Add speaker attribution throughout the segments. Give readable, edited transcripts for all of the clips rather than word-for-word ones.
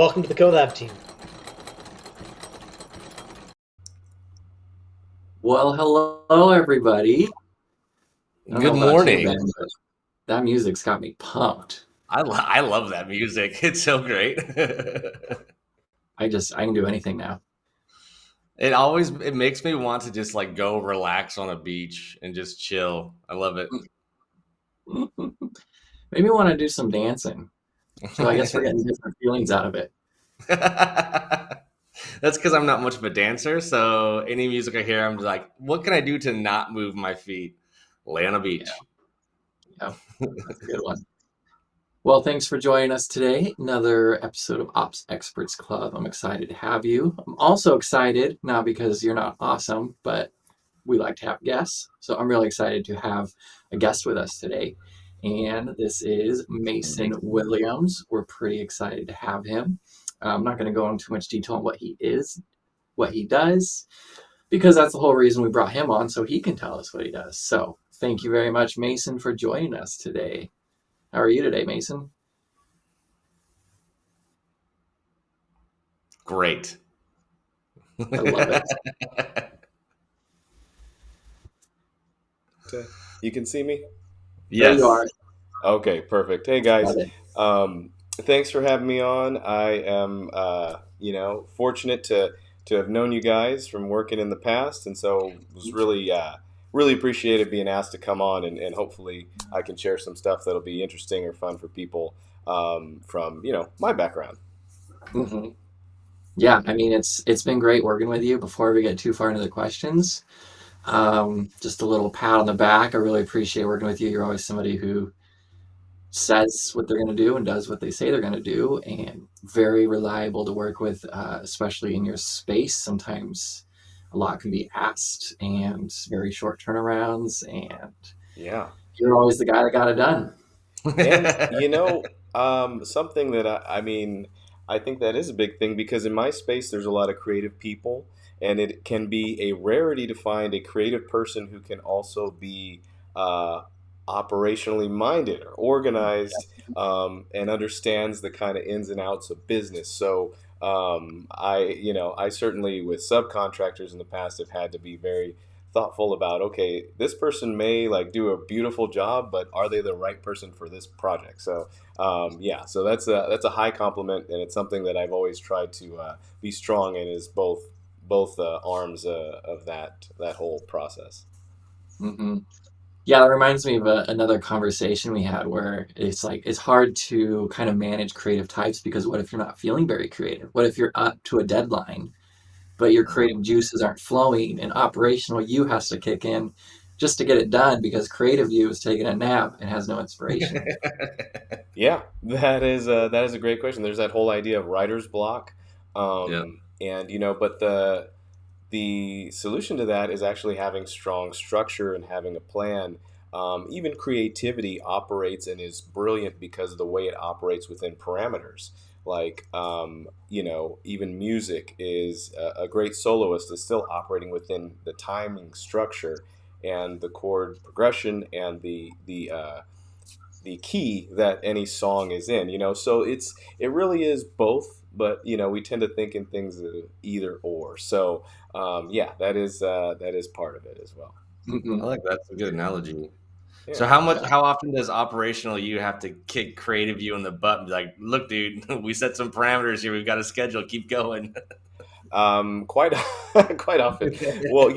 Speaker 1: welcome to the Collab team.
Speaker 2: Well, hello everybody. I don't know
Speaker 3: Good
Speaker 2: about you,
Speaker 3: morning.
Speaker 2: Ben, but that music's got me pumped.
Speaker 3: I love that music. It's so great.
Speaker 2: I can do anything now.
Speaker 3: It makes me want to just like go relax on a beach and just chill. I love it.
Speaker 2: Maybe want to do some dancing. So I guess we're getting different feelings out of it.
Speaker 3: That's because I'm not much of a dancer. So any music I hear, I'm just like, what can I do to not move my feet? Lay on a
Speaker 2: Yeah,
Speaker 3: beach.
Speaker 2: yeah, that's a good one. Well, thanks for joining us today. Another episode of Ops Experts Club. I'm excited to have you. I'm also excited, not because you're not awesome, but we like to have guests. So I'm really excited to have a guest with us today. And this is Mason Williams. We're pretty excited to have him. I'm not going to go into too much detail on what he is, what he does, because that's the whole reason we brought him on, so he can tell us what he does. So thank you very much, Mason, for joining us today. How are you today, Mason?
Speaker 3: Great.
Speaker 2: I love it.
Speaker 4: You can see me?
Speaker 2: There you
Speaker 3: Yes.
Speaker 2: are.
Speaker 4: Okay, perfect. Hey
Speaker 2: Got
Speaker 4: guys,
Speaker 2: it.
Speaker 4: thanks for having me on. I am, fortunate to have known you guys from working in the past, and so was really appreciated being asked to come on, and hopefully I can share some stuff that'll be interesting or fun for people from my background.
Speaker 2: hmm Yeah, I mean it's been great working with you. Before we get too far into the questions, just a little pat on the back. I really appreciate working with you. You're always somebody who says what they're going to do and does what they say they're going to do, and very reliable to work with, especially in your space. Sometimes a lot can be asked, and very short turnarounds, and
Speaker 4: Yeah.
Speaker 2: you're always the guy that got it done.
Speaker 4: And something that I think that is a big thing because in my space there's a lot of creative people, and it can be a rarity to find a creative person who can also be uh, operationally minded or organized, and understands the kind of ins and outs of business. So I certainly with subcontractors in the past have had to be very thoughtful about, okay, this person may like do a beautiful job, but are they the right person for this project? So yeah, so that's a high compliment, and it's something that I've always tried to be strong in, is both arms of that whole process.
Speaker 2: hmm Yeah, that reminds me of another conversation we had where it's like it's hard to kind of manage creative types because what if you're not feeling very creative? What if you're up to a deadline, but your creative juices aren't flowing and operational you has to kick in just to get it done because creative you is taking a nap and has no inspiration.
Speaker 4: Yeah, that is a great question. There's that whole idea of writer's block,
Speaker 3: Yeah.
Speaker 4: and but the solution to that is actually having strong structure and having a plan. Even creativity operates and is brilliant because of the way it operates within parameters. Like, even music is a great soloist is still operating within the timing structure and the chord progression and the key that any song is in. So it really is both, but we tend to think in things of either or. So yeah, that is part of it as well.
Speaker 3: I
Speaker 2: Mhm.
Speaker 3: like that. That's a good analogy. So
Speaker 4: Yeah.
Speaker 2: Yeah.
Speaker 3: how often does operational you have to kick creative you in the butt and be like, look, dude, we set some parameters here. We've got a schedule. Keep going.
Speaker 4: Quite quite often. Well,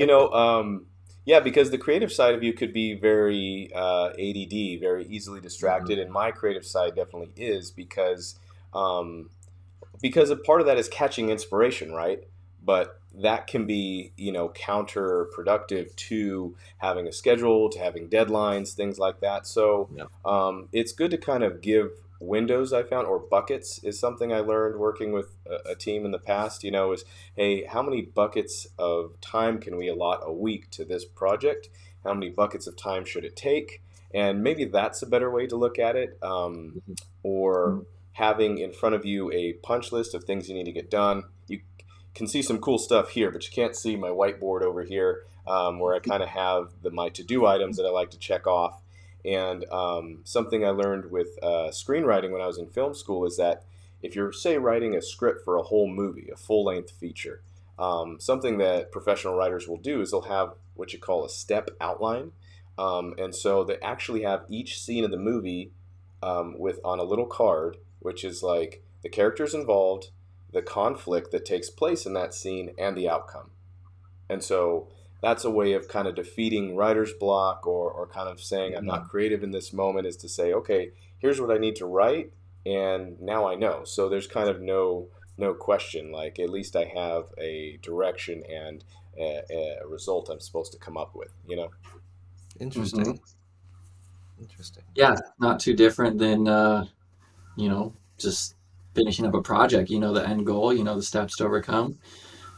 Speaker 4: yeah, because the creative side of you could be very ADD, very easily
Speaker 2: Mhm.
Speaker 4: distracted, and my creative side definitely is um, because a part of that is catching inspiration, right? But that can be, counterproductive to having a schedule, to having deadlines, things like that. So
Speaker 3: Yeah.
Speaker 4: it's good to kind of give windows, I found, or buckets is something I learned working with a team in the past. Is, hey, how many buckets of time can we allot a week to this project? How many buckets of time should it take? And maybe that's a better way to look at it. Or having in front of you a punch list of things you need to get done. You can see some cool stuff here, but you can't see my whiteboard over here, where I kind of have my to-do items that I like to check off. And something I learned with screenwriting when I was in film school is that if you're, say, writing a script for a whole movie, a full length feature, something that professional writers will do is they'll have what you call a step outline. And so they actually have each scene of the movie with on a little card, which is like the characters involved, the conflict that takes place in that scene, and the outcome. And so that's a way of kind of defeating writer's block, or kind of saying I'm not
Speaker 3: Mhm.
Speaker 4: creative in this moment, is to say, okay, here's what I need to write, and now I know. So there's kind of no question. Like at least I have a direction and a result I'm supposed to come up with. You know?
Speaker 2: Hmm.
Speaker 3: Interesting. Interesting.
Speaker 2: Yeah, not too different than just finishing up a project. You know the end goal. You know the steps to overcome.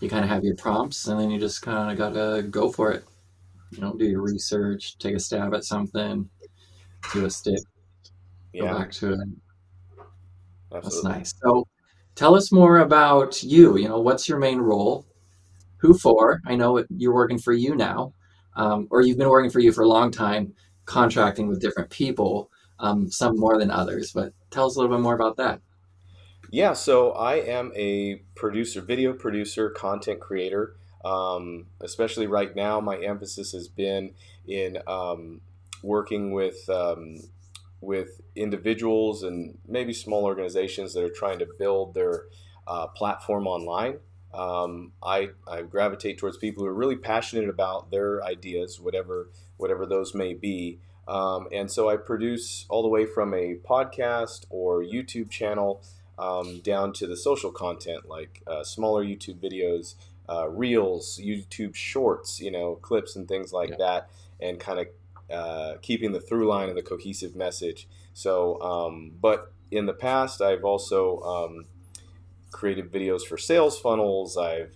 Speaker 2: You kind of have your prompts, and then you just kind of gotta go for it. Do your research, take a stab at something, see what sticks, go
Speaker 4: Yeah,
Speaker 2: back to it. That's
Speaker 4: absolutely.
Speaker 2: nice. So, tell us more about you. What's your main role? Who for? I know you're working for you now, or you've been working for you for a long time, contracting with different people, some more than others. But tell us a little bit more about that.
Speaker 4: Yeah, so I am a producer, video producer, content creator. Especially right now, my emphasis has been in working with individuals and maybe small organizations that are trying to build their platform online. I gravitate towards people who are really passionate about their ideas, whatever those may be. And so I produce all the way from a podcast or YouTube channel down to the social content like smaller YouTube videos, reels, YouTube shorts, clips and things like
Speaker 3: Yeah.
Speaker 4: that, and kind of keeping the through line of the cohesive message. So, but in the past, I've also created videos for sales funnels. I've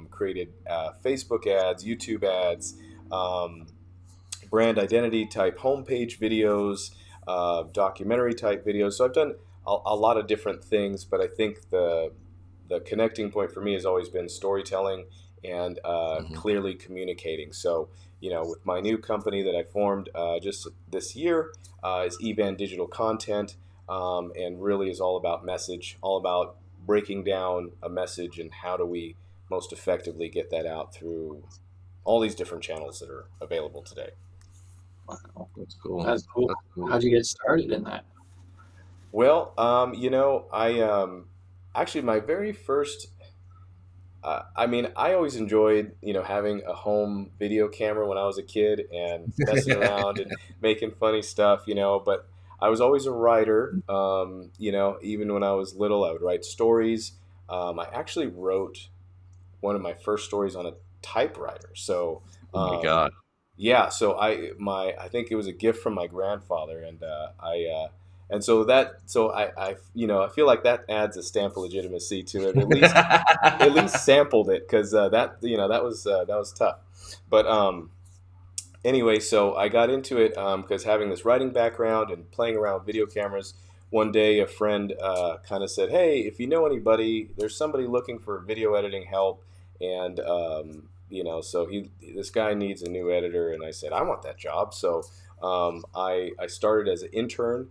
Speaker 4: created Facebook ads, YouTube ads, um, brand identity type homepage videos, documentary type videos. So I've done a lot of different things, but I think the connecting point for me has always been storytelling and
Speaker 3: Mhm.
Speaker 4: clearly communicating. So with my new company that I formed just this year, is Evan Digital Content, and really is all about message, all about breaking down a message and how do we most effectively get that out through all these different channels that are available today.
Speaker 2: Wow,
Speaker 3: That's cool.
Speaker 2: that's cool.
Speaker 3: That's cool.
Speaker 2: How'd you get started in that?
Speaker 4: Well, I actually my very first. I mean, I always enjoyed, having a home video camera when I was a kid and messing around and making funny stuff, But I was always a writer. Even when I was little, I would write stories. I actually wrote one of my first stories on a typewriter. So,
Speaker 3: Oh my
Speaker 4: um,
Speaker 3: God.
Speaker 4: yeah, so I think it was a gift from my grandfather, and and so I feel like that adds a stamp of legitimacy to it. At least sampled it, because that was tough. But anyway, so I got into it because having this writing background and playing around with video cameras, one day a friend kind of said, "Hey, if you know anybody, there's somebody looking for video editing help, and so this guy needs a new editor." And I said, "I want that job." So I started as an intern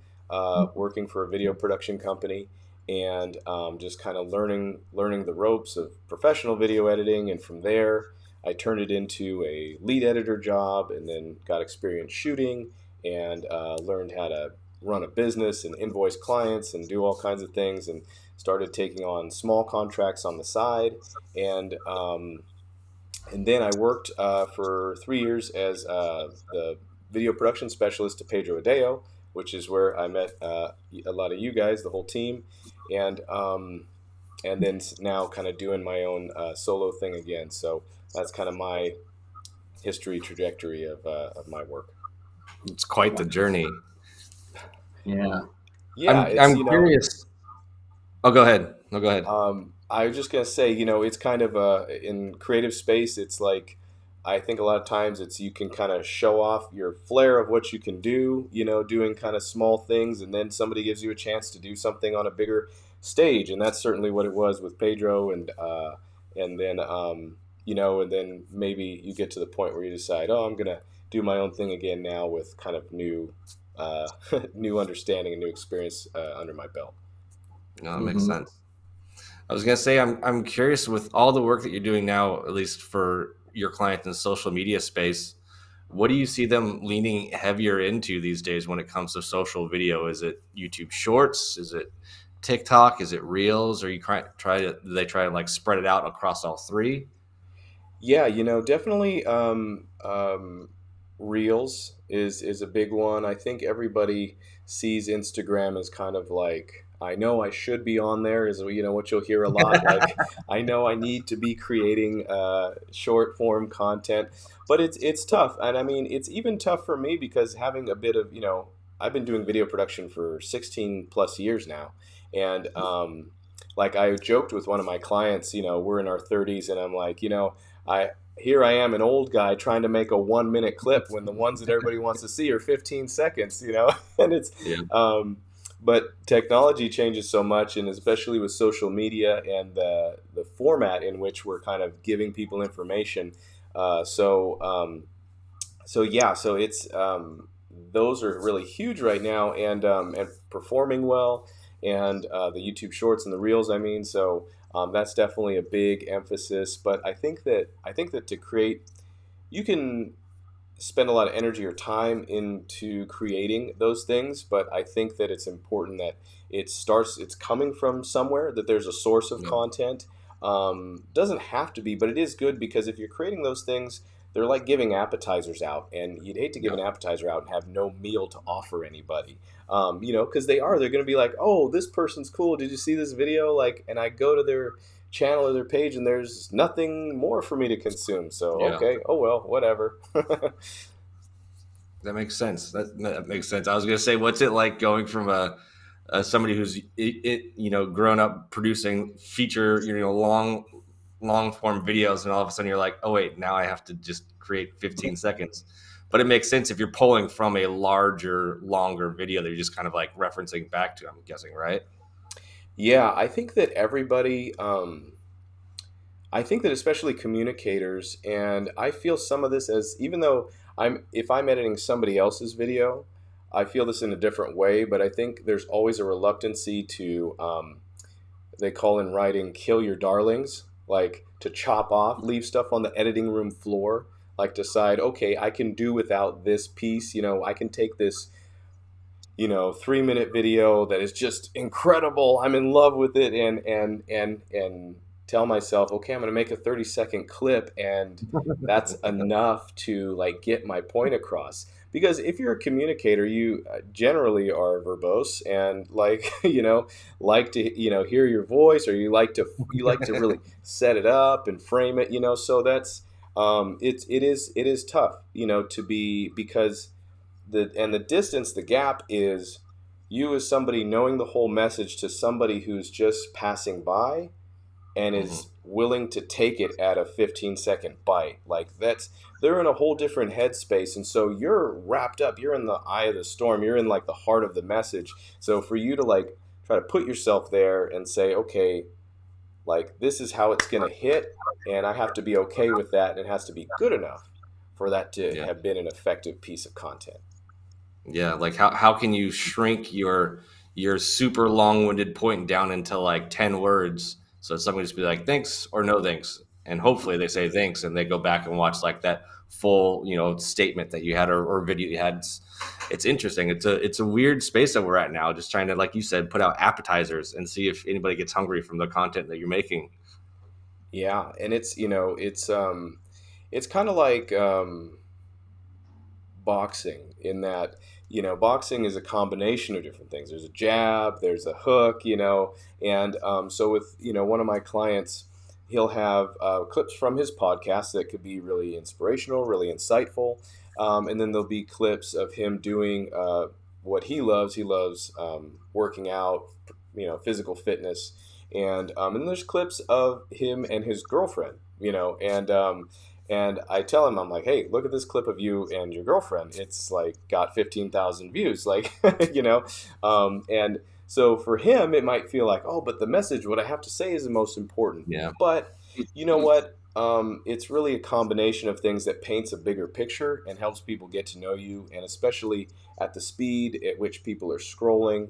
Speaker 4: working for a video production company. And just kind of learning the ropes of professional video editing, and from there I turned it into a lead editor job, and then got experience shooting, and learned how to run a business and invoice clients and do all kinds of things, and started taking on small contracts on the side. And then I worked for 3 years as the video production specialist to Pedro Adeo, which is where I met a lot of you guys, the whole team. And then now kind of doing my own solo thing again. So that's kind of my history trajectory of my work.
Speaker 3: It's quite the journey.
Speaker 2: Yeah.
Speaker 4: Yeah,
Speaker 3: I'm curious. Oh, go ahead. No, go ahead.
Speaker 4: I was just gonna say, it's kind of in creative space. It's like I think a lot of times it's you can kind of show off your flair of what you can do, doing kind of small things, and then somebody gives you a chance to do something on a bigger stage, and that's certainly what it was with Pedro, and then and then maybe you get to the point where you decide, oh, I'm gonna do my own thing again now with kind of new new understanding and new experience under my belt.
Speaker 3: No, that makes
Speaker 2: Hmm.
Speaker 3: sense. I was gonna say I'm curious with all the work that you're doing now, at least for your clients in the social media space. What do you see them leaning heavier into these days when it comes to social video? Is it YouTube Shorts? Is it TikTok? Is it Reels? Or you try to do they try to like spread it out across all three?
Speaker 4: Yeah, definitely. Reels is a big one. I think everybody sees Instagram as kind of like, I know I should be on there. Is what you'll hear a lot. Like, I know I need to be creating short form content, but it's tough, and I mean it's even tough for me because having a bit of I've been doing video production for 16 plus years now, and like I joked with one of my clients. We're in our 30s, and I'm like, I here I am, an old guy trying to make a 1 minute clip when the ones that everybody wants to see are 15 seconds, and it's,
Speaker 3: Yeah.
Speaker 4: but technology changes so much, and especially with social media and the format in which we're kind of giving people information. So yeah, so it's those are really huge right now, and performing well, and the YouTube Shorts and the Reels. I mean, so that's definitely a big emphasis. But I think that to create, you can spend a lot of energy or time into creating those things, but I think that it's important that it's coming from somewhere, that there's a source of
Speaker 3: Yeah.
Speaker 4: content. Doesn't have to be, but it is good because if you're creating those things, they're like giving appetizers out, and you'd hate to give
Speaker 3: Yeah.
Speaker 4: an appetizer out and have no meal to offer anybody. Because they're going to be like, oh, this person's cool. Did you see this video? Like, and I go to their channel or their page, and there's nothing more for me to consume. So
Speaker 3: Yeah.
Speaker 4: okay, oh well, whatever.
Speaker 3: That makes sense. That makes sense. I was gonna say, what's it like going from a somebody who's grown up producing feature long form videos, and all of a sudden you're like, oh wait, now I have to just create 15 seconds. But it makes sense if you're pulling from a larger, longer video that you're just kind of like referencing back to. I'm guessing, right?
Speaker 4: Yeah, I think that everybody, I think that especially communicators, and I feel some of this as, even though if I'm editing somebody else's video, I feel this in a different way, but I think there's always a reluctancy to, they call in writing, kill your darlings, like to chop off, leave stuff on the editing room floor, like decide, okay, I can do without this piece, I can take this 3 minute video that is just incredible. I'm in love with it, and tell myself, okay, I'm going to make a 30-second clip, and that's enough to like get my point across. Because if you're a communicator, you generally are verbose and like like to hear your voice, or you like to really set it up and frame it. So that's it is tough to be, because the distance, the gap is you as somebody knowing the whole message to somebody who's just passing by and
Speaker 3: Hmm.
Speaker 4: is willing to take it at a 15-second bite. Like, they're in a whole different headspace, and so you're wrapped up, you're in the eye of the storm, you're in like the heart of the message. So for you to like try to put yourself there and say, okay, like, this is how it's going to hit, and I have to be okay with that, and it has to be good enough for that to
Speaker 3: Yeah.
Speaker 4: have been an effective piece of content.
Speaker 3: Yeah, like how can you shrink your super long-winded point down into like 10 words so somebody just be like thanks or no thanks, and hopefully they say thanks and they go back and watch like that full statement that you had, or video you had. It's interesting. It's a weird space that we're at now, just trying to, like you said, put out appetizers and see if anybody gets hungry from the content that you're making.
Speaker 4: Yeah, and it's kind of like boxing, in that boxing is a combination of different things. There's a jab, there's a hook, and so with one of my clients, he'll have clips from his podcast that could be really inspirational, really insightful, and then there'll be clips of him doing what he loves. He loves working out, physical fitness, and there's clips of him and his girlfriend, and I tell him, I'm like, hey, look at this clip of you and your girlfriend. It's like got 15,000 views, like, and so for him, it might feel like, oh, but the message, what I have to say is the most important.
Speaker 3: Yeah.
Speaker 4: But you know what? It's really a combination of things that paints a bigger picture and helps people get to know you, and especially at the speed at which people are scrolling.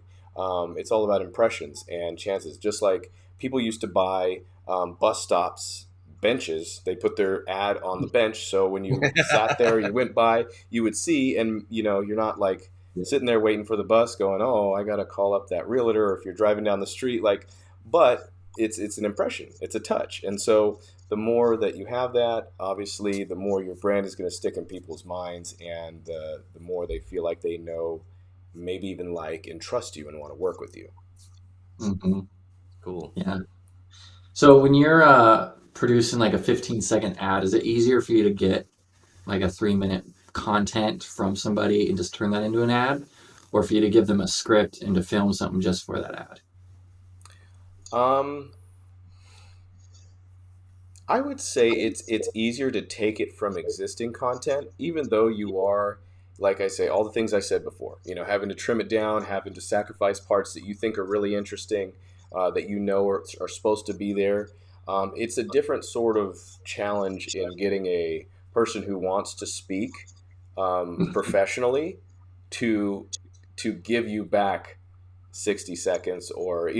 Speaker 4: It's all about impressions and chances. Just like people used to buy bus stops benches, they put their ad on the bench, so when you sat there, you went by, you would see, and you're not like sitting there waiting for the bus, going, "Oh, I got to call up that realtor." Or if you're driving down the street, like, but it's an impression, it's a touch, and so the more that you have that, obviously, the more your brand is going to stick in people's minds, and the more they feel like they know, maybe even like and trust you and want to work with you.
Speaker 2: Hmm.
Speaker 3: Cool.
Speaker 2: Yeah. So when you're producing like a 15-second ad, is it easier for you to get like a 3-minute content from somebody and just turn that into an ad, or for you to give them a script and to film something just for that ad?
Speaker 4: Um, I would say it's easier to take it from existing content, even though you are, like I say, all the things I said before. Having to trim it down, having to sacrifice parts that you think are really interesting, that are supposed to be there. It's a different sort of challenge in getting a person who wants to speak professionally to give you back 60 seconds, or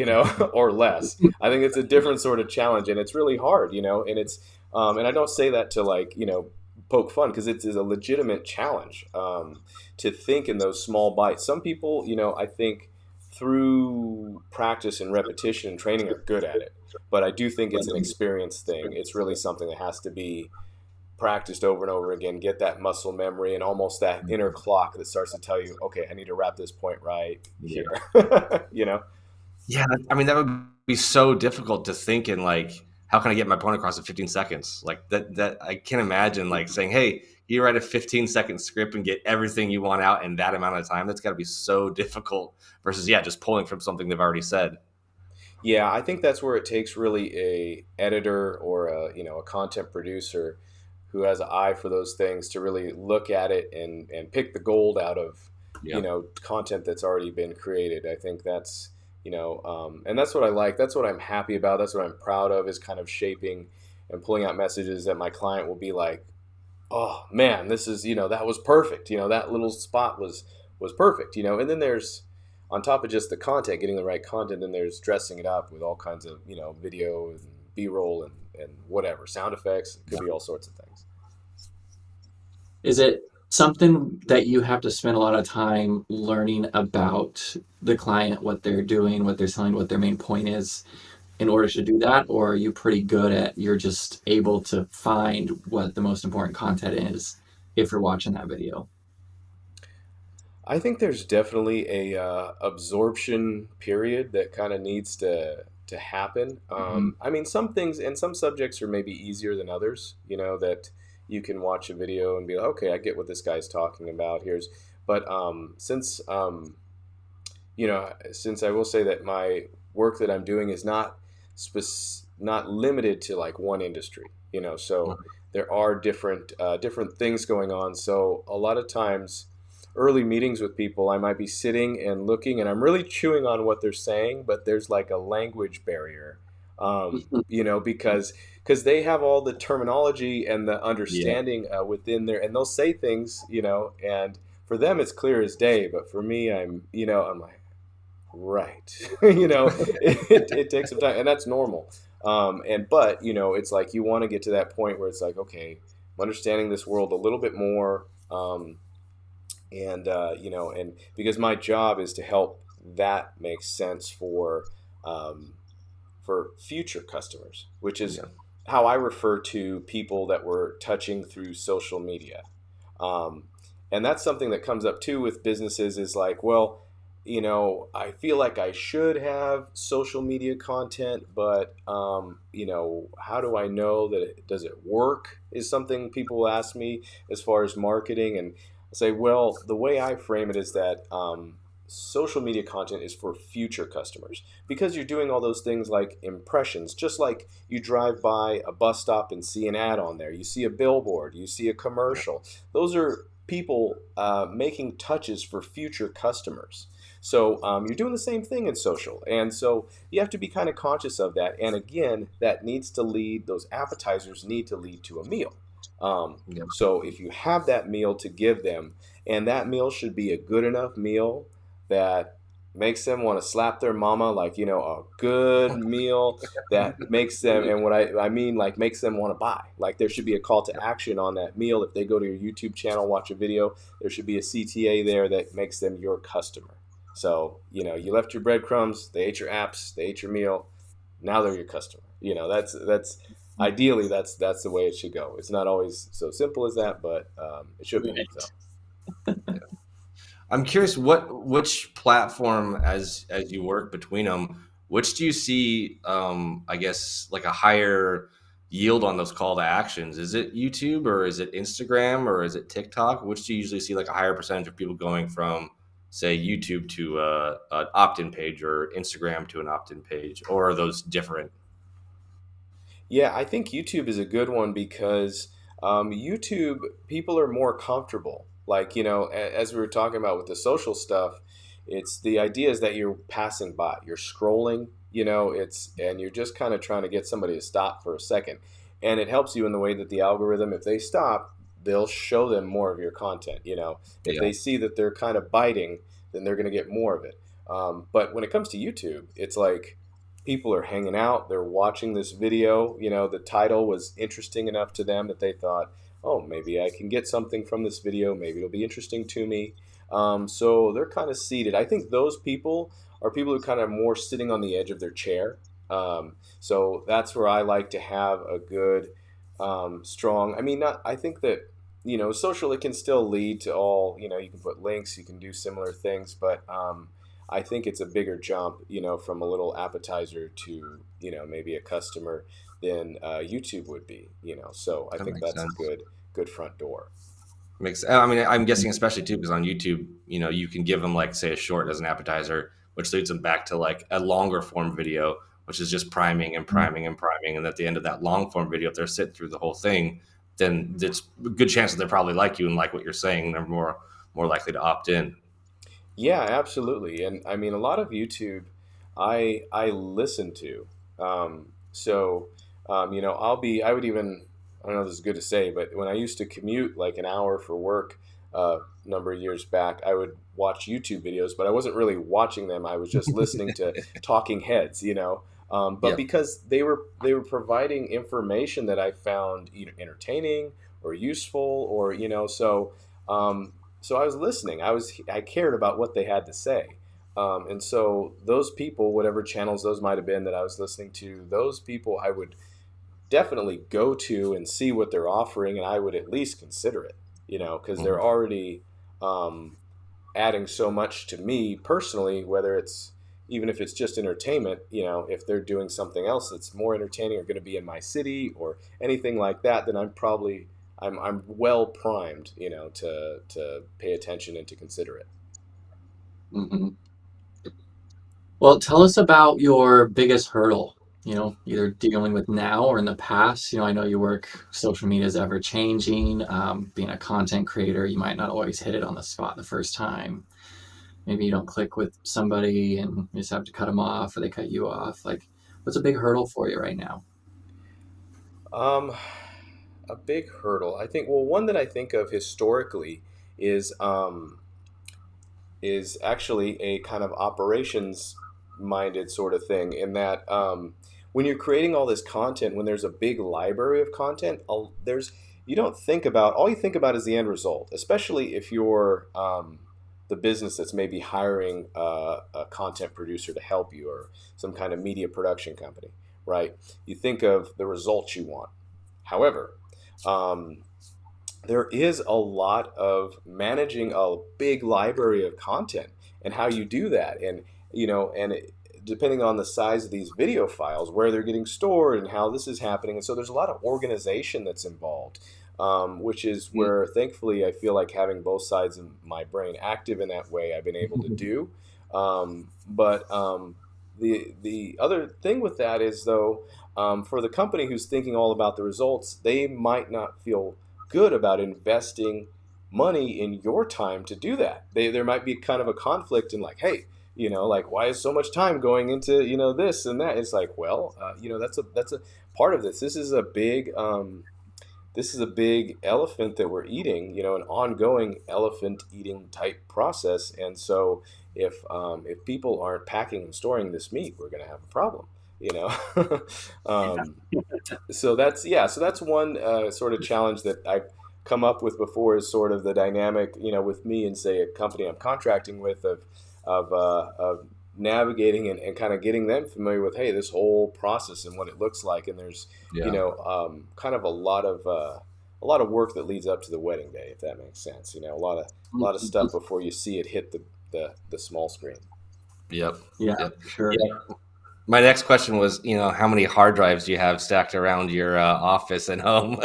Speaker 4: or less. I think it's a different sort of challenge, and it's really hard, and and I don't say that to, like, poke fun, because it's a legitimate challenge, to think in those small bites. Some people, I think, through practice and repetition and training, are good at it, but I do think it's an experience thing. It's really something that has to be practiced over and over again, get that muscle memory and almost that inner clock that starts to tell you, okay, I need to wrap this point right
Speaker 3: Yeah.
Speaker 4: here. you know
Speaker 3: Yeah, I mean, that would be so difficult to think in, like, how can I get my point across in 15 seconds? Like that I can't imagine like saying, "Hey, you write a 15-second script and get everything you want out in that amount of time." That's got to be so difficult versus, yeah, just pulling from something they've already said.
Speaker 4: Yeah, I think that's where it takes really a editor or a content producer who has an eye for those things to really look at it and pick the gold out of
Speaker 3: Yeah.
Speaker 4: content that's already been created. I think that's and that's what I like. That's what I'm happy about. That's what I'm proud of, is kind of shaping and pulling out messages that my client will be like, "Oh man, this is that was perfect. That little spot was perfect." And then there's, on top of just the content, getting the right content, then there's dressing it up with all kinds of video and B-roll and whatever sound effects. It could be all sorts of things.
Speaker 2: Is it something that you have to spend a lot of time learning about the client, what they're doing, what they're selling, what their main point is in order to do that? Or are you pretty good at, you're just able to find what the most important content is if you're watching that video?
Speaker 4: I think there's definitely a absorption period that kind of needs to happen.
Speaker 2: Mhm.
Speaker 4: I mean, some things and some subjects are maybe easier than others. That you can watch a video and be like, okay, I get what this guy's talking about. But since I will say that my work that I'm doing is not limited to like one industry. So there are different things going on. So a lot of times, early meetings with people, I might be sitting and looking, and I'm really chewing on what they're saying, but there's like a language barrier, because they have all the terminology and the
Speaker 3: Yeah.
Speaker 4: understanding within there, and they'll say things, and for them it's clear as day, but for me, I'm like, right. It takes some time, and that's normal. But it's like you want to get to that point where it's like, okay, I'm understanding this world a little bit more. And because my job is to help that make sense um, for future customers, which is
Speaker 3: Yeah.
Speaker 4: how I refer to people that we're touching through social media. Um, and that's something that comes up too with businesses, is like, well, I feel like I should have social media content, but how do I know that does it work? Is something people ask me as far as marketing, and I say, well, the way I frame it is that social media content is for future customers, because you're doing all those things like impressions, just like you drive by a bus stop and see an ad on there, you see a billboard, you see a
Speaker 3: Yeah.
Speaker 4: commercial. Those are people making touches for future customers. So you're doing the same thing in social, and so you have to be kind of conscious of that. And again, that needs to lead; those appetizers need to lead to a meal. Um,
Speaker 3: Yeah.
Speaker 4: so if you have that meal to give them, and that meal should be a good enough meal that makes them want to slap their mama, like, a good meal that makes them, and what I mean, like, makes them want to buy. Like, there should be a call to action on that meal. If they go to your YouTube channel, watch a video, there should be a CTA there that makes them your customer. So, you left your breadcrumbs, they ate your apps, they ate your meal, now they're your customer. That's ideally that's the way it should go. It's not always so simple as that, but it should be. So.
Speaker 2: Right.
Speaker 3: I'm curious which platform, as you work between them, which do you see, I guess, like a higher yield on those call to actions? Is it YouTube or is it Instagram or is it TikTok? Which do you usually see like a higher percentage of people going from, say, YouTube to an opt-in page or Instagram to an opt-in page, or are those different?
Speaker 4: Yeah, I think YouTube is a good one because YouTube, people are more comfortable. Like, as we were talking about with the social stuff, it's the idea is that you're passing by, you're scrolling, and you're just kind of trying to get somebody to stop for a second. And it helps you in the way that the algorithm, if they stop, they'll show them more of your content. If
Speaker 3: Yeah,
Speaker 4: they see that they're kind of biting, then they're going to get more of it. But when it comes to YouTube, it's like, people are hanging out, they're watching this video, the title was interesting enough to them that they thought, oh, maybe I can get something from this video, maybe it'll be interesting to me. So they're kind of seated. I think those people are people who kind of more sitting on the edge of their chair. So that's where I like to have a good, strong, I mean, not, I think that, social, it can still lead to all, you can put links, you can do similar things, but I think it's a bigger jump, from a little appetizer to, maybe a customer than YouTube would be. So I
Speaker 3: that
Speaker 4: think
Speaker 3: makes
Speaker 4: that's a
Speaker 3: sense.
Speaker 4: good front door.
Speaker 3: Makes. I mean, I'm guessing especially too because on YouTube, you can give them like say a short as an appetizer, which leads them back to like a longer form video, which is just priming and priming and priming. And at the end of that long form video, if they're sitting through the whole thing, then it's a good chance that they probably like you and like what you're saying. They're more likely to opt in.
Speaker 4: Yeah, absolutely. And I mean, a lot of YouTube, I listen to. I would even, I don't know if this is good to say, but when I used to commute like an hour for work a number of years back, I would watch YouTube videos, but I wasn't really watching them. I was just listening to talking heads. But
Speaker 3: Yeah.
Speaker 4: because they were providing information that I found either entertaining or useful, or so I was listening. I cared about what they had to say. And so those people, whatever channels those might have been that I was listening to, those people I would definitely go to and see what they're offering, and I would at least consider it, because they're
Speaker 3: Mhm.
Speaker 4: already um, adding so much to me personally, whether it's even if it's just entertainment, if they're doing something else that's more entertaining or going to be in my city or anything like that, then I'm well primed, to pay attention and to consider it.
Speaker 2: Hmm. Well, tell us about your biggest hurdle, either dealing with now or in the past. I know you work, social media is ever changing. Being a content creator, you might not always hit it on the spot the first time. Maybe you don't click with somebody and you just have to cut them off or they cut you off. Like, what's a big hurdle for you right now?
Speaker 4: Um, a big hurdle, I think. Well, one that I think of historically is is actually a kind of operations minded sort of thing, in that when you're creating all this content, when there's a big library of content, there's you don't think about all you think about is the end result, especially if you're the business that's maybe hiring a content producer to help you, or some kind of media production company, right? You think of the results you want. However, um, there is a lot of managing a big library of content and how you do that, and depending on the size of these video files, where they're getting stored and how this is happening, and so there's a lot of organization that's involved, which is where thankfully I feel like having both sides of my brain active in that way I've been able to do. But the other thing with that is, though, for the company who's thinking all about the results, they might not feel good about investing money in your time to do that. There might be kind of a conflict in, like, hey, like, why is so much time going into this and that? It's like, well, that's a part of this. This is a big this is a big elephant that we're eating, an ongoing elephant eating type process. And so if people aren't packing and storing this meat, we're going to have a problem, you know. um, so that's yeah so that's one sort of challenge that I've come up with before, is sort of the dynamic, with me and say a company I'm contracting with, of navigating and kind of getting them familiar with, hey, this whole process and what it looks like. And there's
Speaker 3: Yeah.
Speaker 4: kind of a lot of work that leads up to the wedding day, if that makes sense. A lot of stuff before you see it hit the small screen.
Speaker 3: Yep.
Speaker 2: Yeah,
Speaker 3: Yep.
Speaker 2: for sure.
Speaker 3: Yeah. My next question was, how many hard drives do you have stacked around your office and home?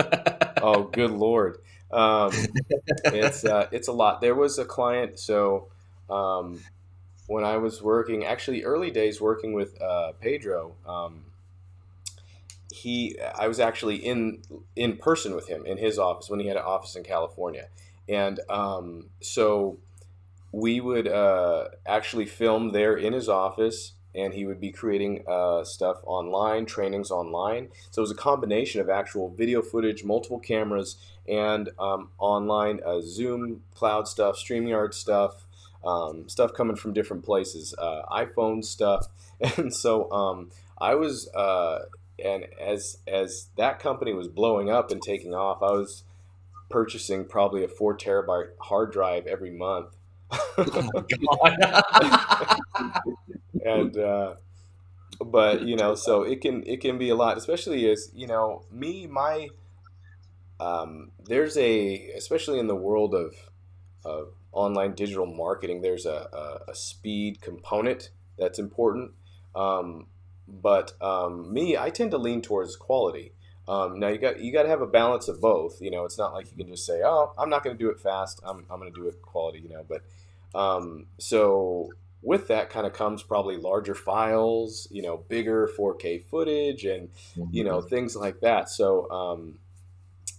Speaker 4: Oh, good Lord. It's a lot. There was a client, so um, when I was working, actually early days working with Pedro, I was actually in person with him in his office when he had an office in California. And so we would actually film there in his office, and he would be creating stuff online, trainings online. So it was a combination of actual video footage, multiple cameras, and online Zoom, cloud stuff, StreamYard stuff, stuff coming from different places, iPhone stuff. And so I was, and as that company was blowing up and taking off, I was purchasing probably a 4 terabyte hard drive every month.
Speaker 3: Oh my God.
Speaker 4: And but so it can be a lot, especially as me my there's especially in the world of online digital marketing, there's a speed component that's important. um, but me, I tend to lean towards quality. Now you got to have a balance of both. It's not like you can just say, oh, I'm not going to do it fast, I'm going to do it quality. But so with that kind of comes probably larger files, bigger 4K footage, and
Speaker 3: Mhm.
Speaker 4: things like that. So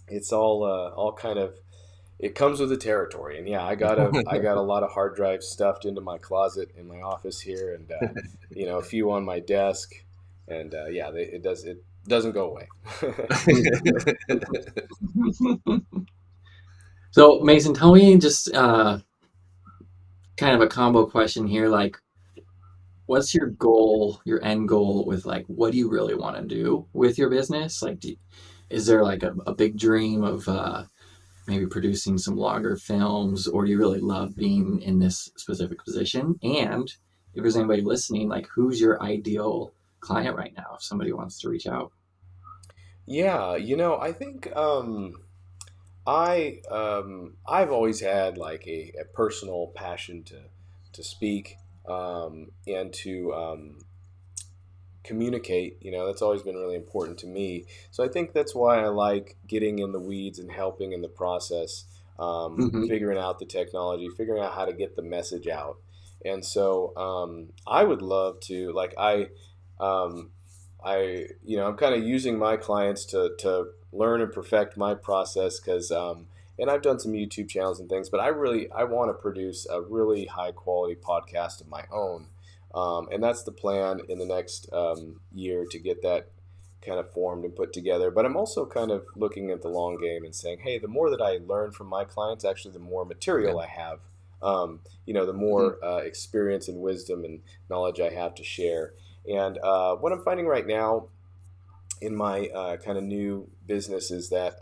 Speaker 4: it's all kind of, it comes with the territory. And yeah, I got a lot of hard drives stuffed into my closet in my office here, and a few on my desk. And yeah, it doesn't go away.
Speaker 2: So Mason, tell me just kind of a combo question here. Like, what's your goal, your end goal with like, what do you really want to do with your business? Like, is there like a big dream of maybe producing some longer films, or do you really love being in this specific position? And if there's anybody listening, like, who's your ideal client right now if somebody wants to reach out?
Speaker 4: Yeah, I think I've always had like a personal passion to speak, and to communicate. That's always been really important to me. So I think that's why I like getting in the weeds and helping in the process,
Speaker 2: Mm-hmm.
Speaker 4: figuring out the technology, figuring out how to get the message out. And so I would love to, like, um, I'm kind of using my clients to learn and perfect my process, because and I've done some YouTube channels and things, but I want to produce a really high quality podcast of my own. And that's the plan in the next year, to get that kind of formed and put together. But I'm also kind of looking at the long game and saying, hey, the more that I learn from my clients, actually, the more
Speaker 3: Yeah.
Speaker 4: material I have. The
Speaker 2: Mm-hmm.
Speaker 4: more experience and wisdom and knowledge I have to share. And what I'm finding right now in my kind of new business is that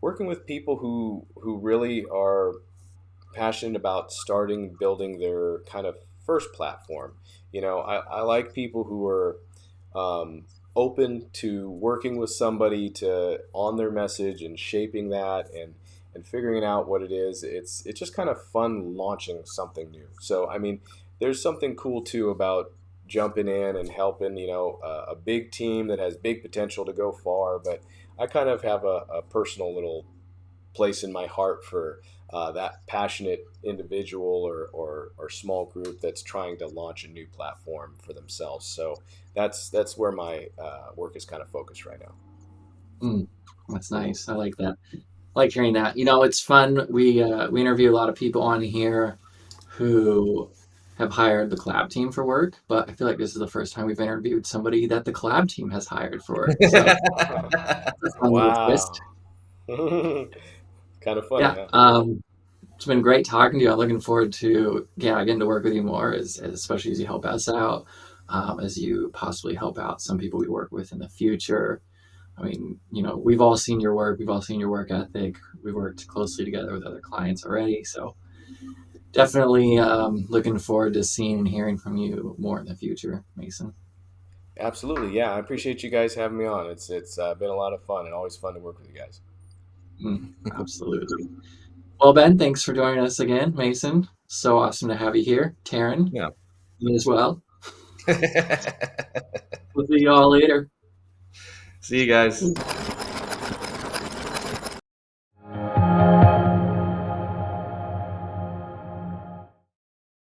Speaker 4: working with people who really are passionate about starting building their kind of first platform. I like people who are um, open to working with somebody to on their message and shaping that, and figuring out what it is. It's just kind of fun launching something new. So I mean, there's something cool too about jumping in and helping, a big team that has big potential to go far. But I kind of have a personal little place in my heart for that passionate individual, or small group that's trying to launch a new platform for themselves. So that's where my work is kind of focused right now.
Speaker 2: Mm, that's nice. I like that. I like hearing that. It's fun. We interview a lot of people on here who have hired the collab team for work, but I feel like this is the first time we've interviewed somebody that the collab team has hired for work. So it's a fun little twist.
Speaker 4: Wow. Kind of funny,
Speaker 2: Yeah.
Speaker 4: huh?
Speaker 2: It's been great talking to you. I'm looking forward to getting to work with you more, especially as you help us out, as you possibly help out some people we work with in the future. I mean, we've all seen your work. We've all seen your work ethic. We've worked closely together with other clients already. So definitely looking forward to seeing and hearing from you more in the future, Mason.
Speaker 4: Absolutely, yeah. I appreciate you guys having me on. It's been a lot of fun and always fun to work with you guys.
Speaker 2: Absolutely. Well, Ben, thanks for joining us again, Mason. So awesome to have you here. Taryn,
Speaker 3: Yeah.
Speaker 2: you as well. We'll see you all later.
Speaker 3: See you guys.